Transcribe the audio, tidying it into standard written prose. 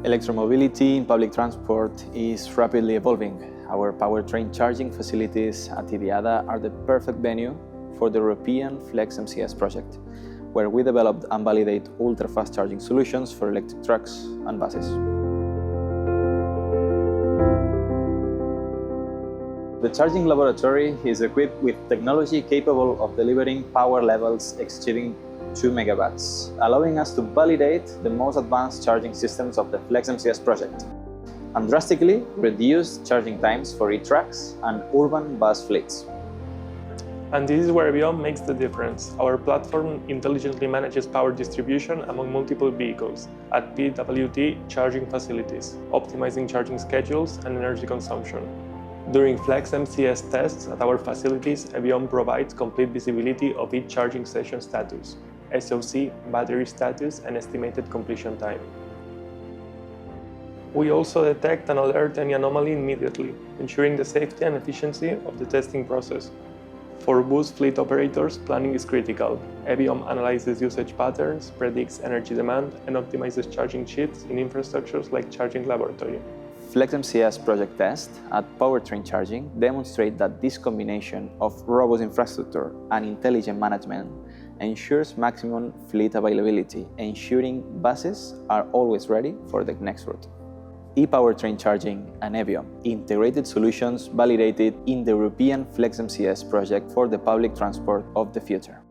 Electromobility in public transport is rapidly evolving. Our powertrain charging facilities at IDIADA are the perfect venue for the European Flex MCS project, where we developed and validate ultra-fast charging solutions for electric trucks and buses. The charging laboratory is equipped with technology capable of delivering power levels exceeding 2 megawatts, allowing us to validate the most advanced charging systems of the Flex MCS project, and drastically reduce charging times for e-trucks and urban bus fleets. And this is where EVIOM makes the difference. Our platform intelligently manages power distribution among multiple vehicles at PWT charging facilities, optimizing charging schedules and energy consumption. During Flex MCS tests at our facilities, EVIOM provides complete visibility of each charging session status, SOC, battery status, and estimated completion time. We also detect and alert any anomaly immediately, ensuring the safety and efficiency of the testing process. For bus fleet operators, planning is critical. EVIOM analyzes usage patterns, predicts energy demand, and optimizes charging sheets in infrastructures like charging laboratory. Flex MCS project tests at powertrain charging demonstrate that this combination of robust infrastructure and intelligent management ensures maximum fleet availability, ensuring buses are always ready for the next route. ePowertrain charging and EVIOM, integrated solutions validated in the European Flex MCS project for the public transport of the future.